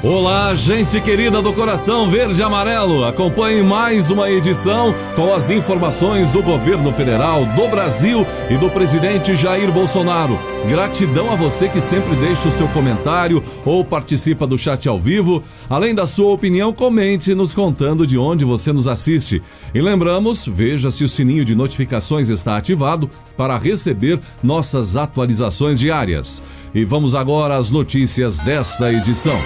Olá, gente querida do coração verde e amarelo. Acompanhe mais uma edição com as informações do governo federal, do Brasil e do presidente Jair Bolsonaro. Gratidão a você que sempre deixa o seu comentário ou participa do chat ao vivo. Além da sua opinião, comente nos contando de onde você nos assiste. E lembramos, veja se o sininho de notificações está ativado para receber nossas atualizações diárias. E vamos agora às notícias desta edição.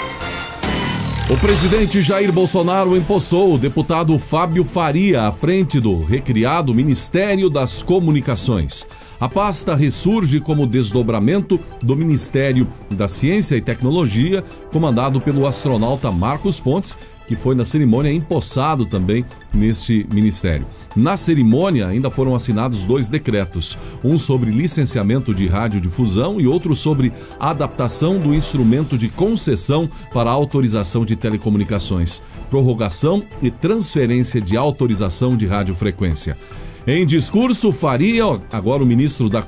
O presidente Jair Bolsonaro empossou o deputado Fábio Faria à frente do recriado Ministério das Comunicações. A pasta ressurge como desdobramento do Ministério da Ciência e Tecnologia, comandado pelo astronauta Marcos Pontes, que foi na cerimônia empossado também neste ministério. Na cerimônia ainda foram assinados 2 decretos, um sobre licenciamento de radiodifusão e outro sobre adaptação do instrumento de concessão para autorização de telecomunicações, prorrogação e transferência de autorização de radiofrequência. Em discurso, Faria, agora o ministro das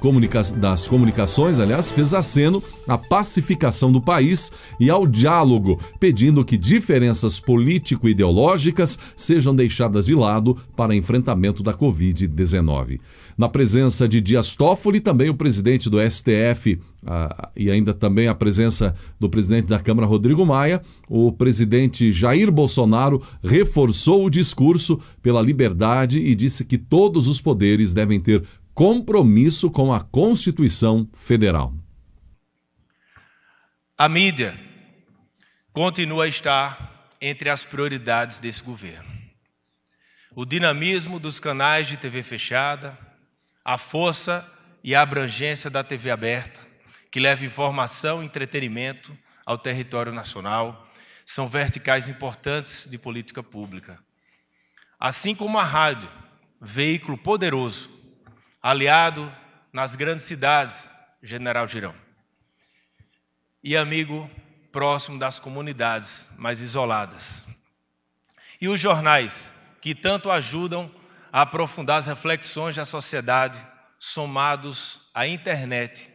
Comunicações, fez aceno à pacificação do país e ao diálogo, pedindo que diferenças político-ideológicas sejam deixadas de lado para enfrentamento da Covid-19. Na presença de Dias Toffoli, também o presidente do STF e ainda também a presença do presidente da Câmara, Rodrigo Maia, o presidente Jair Bolsonaro reforçou o discurso pela liberdade e disse que todos os poderes devem ter compromisso com a Constituição Federal. A mídia continua a estar entre as prioridades desse governo. O dinamismo dos canais de TV fechada, a força e a abrangência da TV aberta, que leva informação e entretenimento ao território nacional, são verticais importantes de política pública. Assim como a rádio, veículo poderoso, aliado nas grandes cidades, General Girão, e amigo próximo das comunidades mais isoladas. E os jornais, que tanto ajudam a aprofundar as reflexões da sociedade, somados à internet,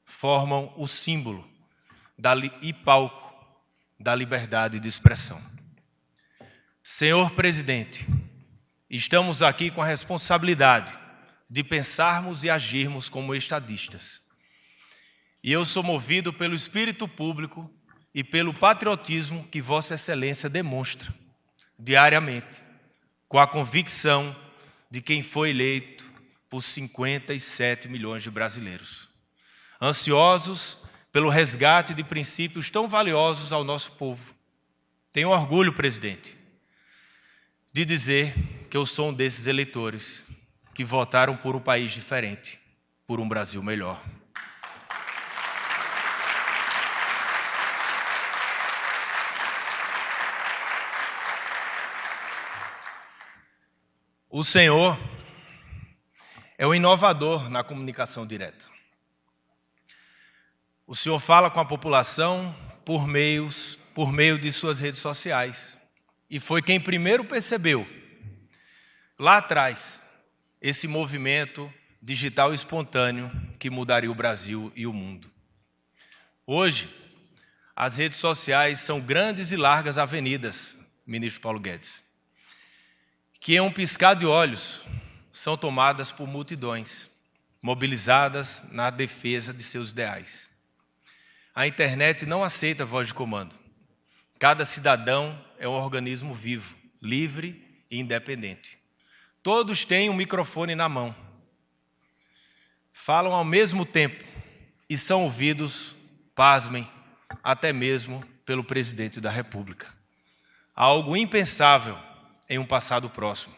formam o símbolo e palco da liberdade de expressão. Senhor presidente, estamos aqui com a responsabilidade de pensarmos e agirmos como estadistas. E eu sou movido pelo espírito público e pelo patriotismo que Vossa Excelência demonstra diariamente, com a convicção de quem foi eleito por 57 milhões de brasileiros, ansiosos pelo resgate de princípios tão valiosos ao nosso povo. Tenho orgulho, presidente, de dizer que eu sou um desses eleitores que votaram por um país diferente, por um Brasil melhor. O Senhor é o inovador na comunicação direta. O Senhor fala com a população por meio de suas redes sociais. E foi quem primeiro percebeu, lá atrás, esse movimento digital espontâneo que mudaria o Brasil e o mundo. Hoje, as redes sociais são grandes e largas avenidas, ministro Paulo Guedes, que em um piscar de olhos são tomadas por multidões, mobilizadas na defesa de seus ideais. A internet não aceita voz de comando. Cada cidadão é um organismo vivo, livre e independente. Todos têm um microfone na mão. Falam ao mesmo tempo e são ouvidos, pasmem, até mesmo pelo presidente da República. Algo impensável em um passado próximo.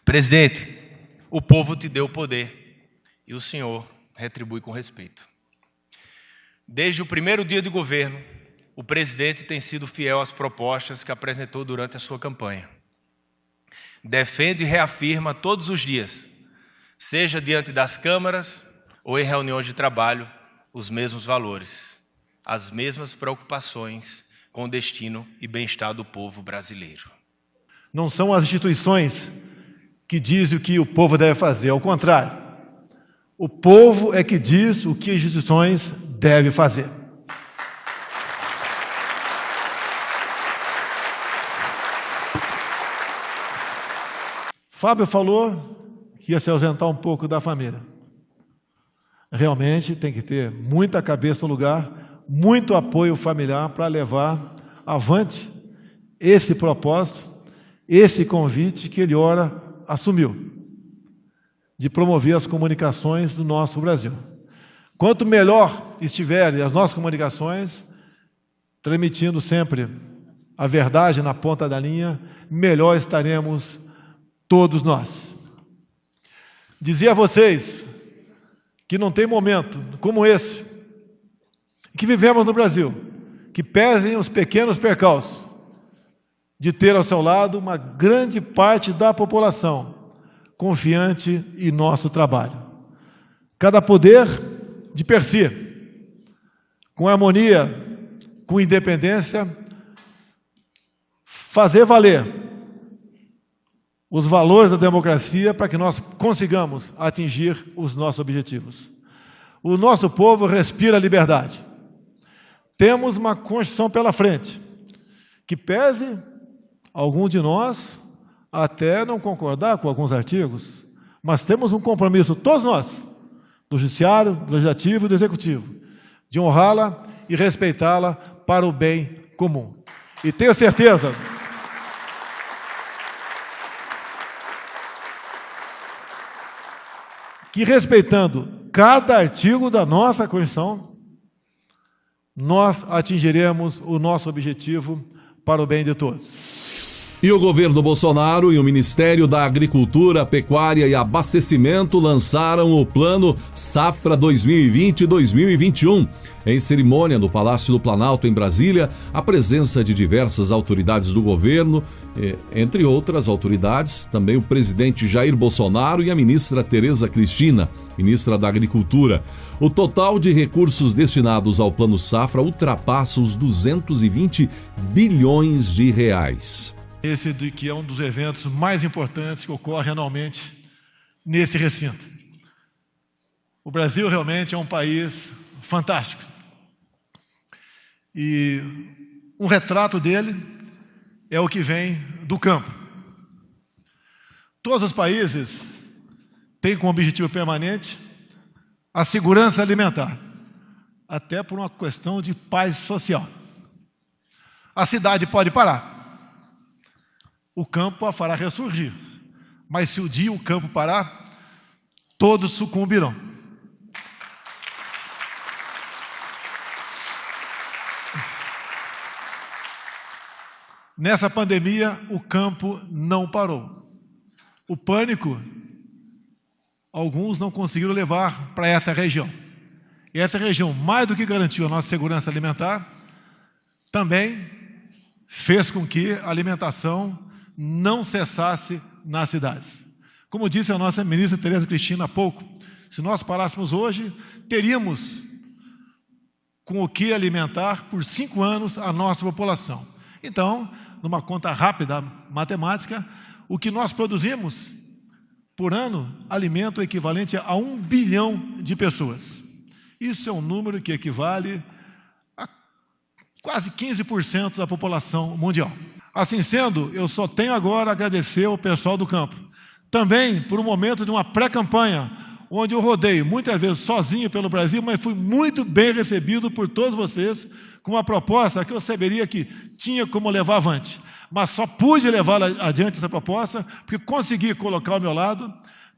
Presidente, o povo te deu o poder e o senhor retribui com respeito. Desde o primeiro dia de governo, o presidente tem sido fiel às propostas que apresentou durante a sua campanha. Defende e reafirma todos os dias, seja diante das câmaras ou em reuniões de trabalho, os mesmos valores, as mesmas preocupações com o destino e bem-estar do povo brasileiro. Não são as instituições que dizem o que o povo deve fazer, ao contrário. O povo é que diz o que as instituições devem fazer. Fábio falou que ia se ausentar um pouco da família. Realmente tem que ter muita cabeça no lugar, muito apoio familiar para levar avante esse propósito, esse convite que ele ora assumiu, de promover as comunicações do nosso Brasil. Quanto melhor estiverem as nossas comunicações, transmitindo sempre a verdade na ponta da linha, melhor estaremos todos nós. Dizia a vocês que não tem momento como esse, que vivemos no Brasil, que pesem os pequenos percalços de ter ao seu lado uma grande parte da população confiante em nosso trabalho. Cada poder de per si, com harmonia, com independência, fazer valer os valores da democracia para que nós consigamos atingir os nossos objetivos. O nosso povo respira liberdade. Temos uma Constituição pela frente, que pese alguns de nós até não concordar com alguns artigos, mas temos um compromisso, todos nós, do Judiciário, do Legislativo e do Executivo, de honrá-la e respeitá-la para o bem comum. E tenho certeza que, respeitando cada artigo da nossa Constituição, nós atingiremos o nosso objetivo para o bem de todos. E o governo Bolsonaro e o Ministério da Agricultura, Pecuária e Abastecimento lançaram o Plano Safra 2020-2021. Em cerimônia no Palácio do Planalto, em Brasília, a presença de diversas autoridades do governo, entre outras autoridades, também o presidente Jair Bolsonaro e a ministra Tereza Cristina, ministra da Agricultura. O total de recursos destinados ao Plano Safra ultrapassa os 220 bilhões de reais. Esse que é um dos eventos mais importantes que ocorre anualmente nesse recinto. O Brasil realmente é um país fantástico. E um retrato dele é o que vem do campo. Todos os países têm como objetivo permanente a segurança alimentar, até por uma questão de paz social. A cidade pode parar. O campo a fará ressurgir. Mas se o dia o campo parar, todos sucumbirão. Nessa pandemia, o campo não parou. O pânico, alguns não conseguiram levar para essa região. E essa região, mais do que garantiu a nossa segurança alimentar, também fez com que a alimentação não cessasse nas cidades. Como disse a nossa ministra Tereza Cristina há pouco, se nós parássemos hoje, teríamos com o que alimentar por 5 anos a nossa população. Então, numa conta rápida matemática, o que nós produzimos por ano alimenta o equivalente a 1 bilhão de pessoas. Isso é um número que equivale a quase 15% da população mundial. Assim sendo, eu só tenho agora a agradecer ao pessoal do campo. Também por um momento de uma pré-campanha, onde eu rodei muitas vezes sozinho pelo Brasil, mas fui muito bem recebido por todos vocês, com uma proposta que eu saberia que tinha como levar avante. Mas só pude levar adiante essa proposta, porque consegui colocar ao meu lado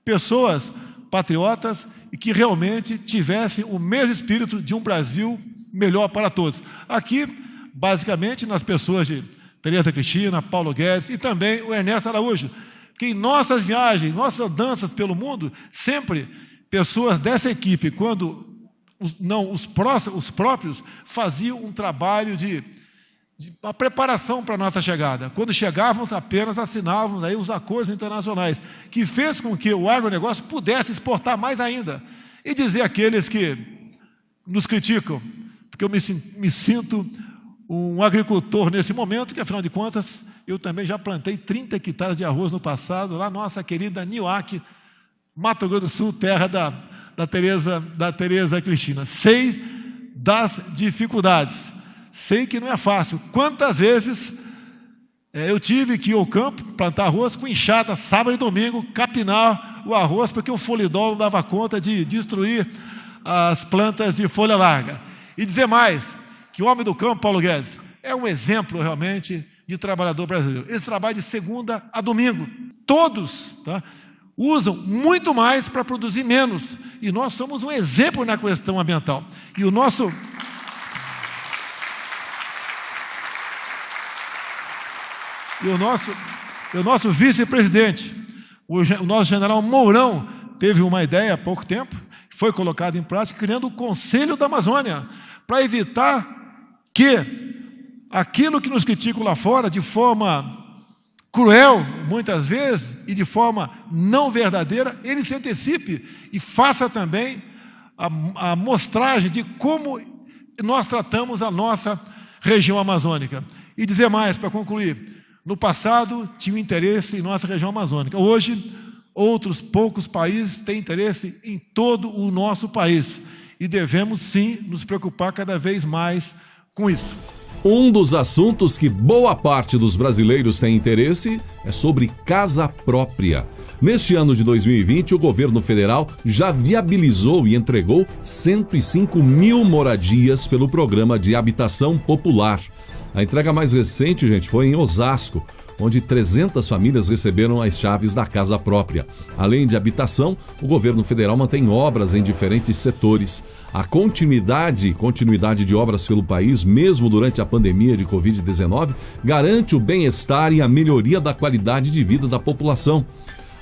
pessoas patriotas e que realmente tivessem o mesmo espírito de um Brasil melhor para todos. Aqui, basicamente, nas pessoas de Tereza Cristina, Paulo Guedes e também o Ernesto Araújo, que em nossas viagens, nossas andanças pelo mundo, sempre pessoas dessa equipe, quando os próprios faziam um trabalho de uma preparação para a nossa chegada. Quando chegávamos, apenas assinávamos aí os acordos internacionais, que fez com que o agronegócio pudesse exportar mais ainda. E dizer àqueles que nos criticam, porque eu me sinto um agricultor nesse momento, que afinal de contas, eu também já plantei 30 hectares de arroz no passado, lá na nossa querida Nioaque, Mato Grosso do Sul, terra da Tereza Cristina. Sei das dificuldades, sei que não é fácil. Quantas vezes Eu tive que ir ao campo, plantar arroz com enxada, sábado e domingo, capinar o arroz, porque o folidol não dava conta de destruir as plantas de folha larga. E dizer mais, que o homem do campo, Paulo Guedes, é um exemplo realmente de trabalhador brasileiro. Eles trabalham de segunda a domingo. Todos, tá, usam muito mais para produzir menos. E nós somos um exemplo na questão ambiental. E o nosso vice-presidente, o nosso general Mourão, teve uma ideia há pouco tempo, foi colocada em prática, criando o Conselho da Amazônia, para evitar que aquilo que nos criticam lá fora, de forma cruel, muitas vezes, e de forma não verdadeira, ele se antecipe e faça também a mostragem de como nós tratamos a nossa região amazônica. E dizer mais, para concluir, no passado tinha interesse em nossa região amazônica. Hoje, outros poucos países têm interesse em todo o nosso país. E devemos, sim, nos preocupar cada vez mais com isso. Um dos assuntos que boa parte dos brasileiros tem interesse é sobre casa própria. Neste ano de 2020, o governo federal já viabilizou e entregou 105 mil moradias pelo programa de habitação popular. A entrega mais recente, gente, foi em Osasco, onde 300 famílias receberam as chaves da casa própria. Além de habitação, o governo federal mantém obras em diferentes setores. A continuidade de obras pelo país, mesmo durante a pandemia de Covid-19, garante o bem-estar e a melhoria da qualidade de vida da população.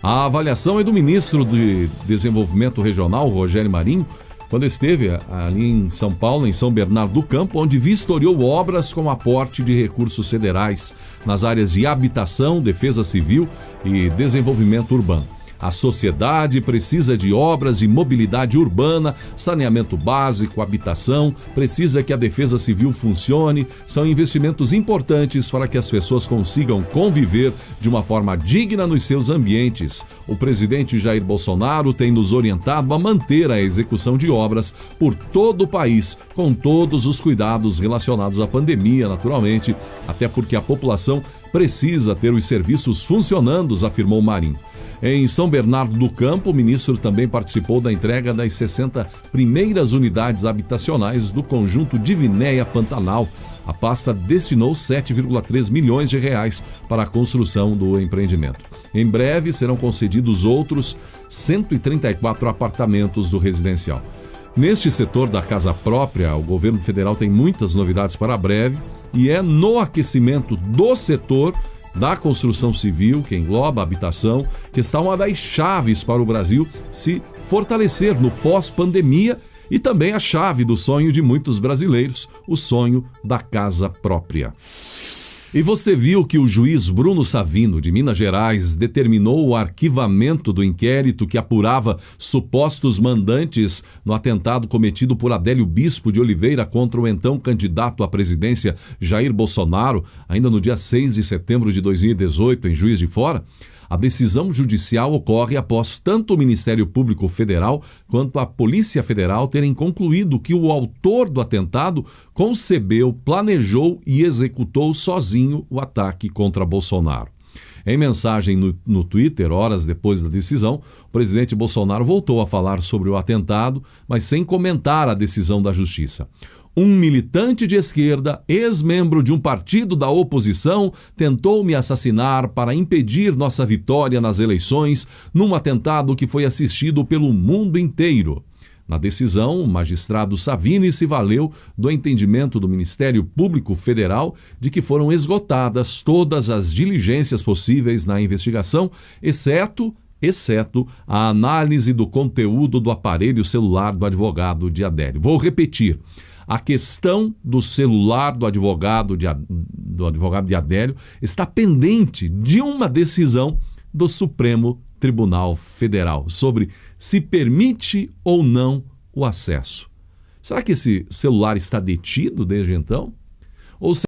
A avaliação é do ministro de Desenvolvimento Regional, Rogério Marinho, quando esteve ali em São Paulo, em São Bernardo do Campo, onde vistoriou obras com aporte de recursos federais nas áreas de habitação, defesa civil e desenvolvimento urbano. A sociedade precisa de obras de mobilidade urbana, saneamento básico, habitação, precisa que a defesa civil funcione. São investimentos importantes para que as pessoas consigam conviver de uma forma digna nos seus ambientes. O presidente Jair Bolsonaro tem nos orientado a manter a execução de obras por todo o país, com todos os cuidados relacionados à pandemia, naturalmente, até porque a população precisa ter os serviços funcionando, afirmou Marinho. Em São Bernardo do Campo, o ministro também participou da entrega das 60 primeiras unidades habitacionais do conjunto Divinéia Pantanal. A pasta destinou 7,3 milhões de reais para a construção do empreendimento. Em breve serão concedidos outros 134 apartamentos do residencial. Neste setor da casa própria, o governo federal tem muitas novidades para breve e é no aquecimento do setor da construção civil, que engloba a habitação, que está uma das chaves para o Brasil se fortalecer no pós-pandemia e também a chave do sonho de muitos brasileiros, o sonho da casa própria. E você viu que o juiz Bruno Savino, de Minas Gerais, determinou o arquivamento do inquérito que apurava supostos mandantes no atentado cometido por Adélio Bispo de Oliveira contra o então candidato à presidência Jair Bolsonaro, ainda no dia 6 de setembro de 2018, em Juiz de Fora? A decisão judicial ocorre após tanto o Ministério Público Federal quanto a Polícia Federal terem concluído que o autor do atentado concebeu, planejou e executou sozinho o ataque contra Bolsonaro. Em mensagem no Twitter, horas depois da decisão, o presidente Bolsonaro voltou a falar sobre o atentado, mas sem comentar a decisão da Justiça. Um militante de esquerda, ex-membro de um partido da oposição, tentou me assassinar para impedir nossa vitória nas eleições, num atentado que foi assistido pelo mundo inteiro. Na decisão, o magistrado Savini se valeu do entendimento do Ministério Público Federal de que foram esgotadas todas as diligências possíveis na investigação, exceto a análise do conteúdo do aparelho celular do advogado de Adélio. Vou repetir. A questão do celular do advogado de Adélio está pendente de uma decisão do Supremo Tribunal Federal sobre se permite ou não o acesso. Será que esse celular está detido desde então? Ou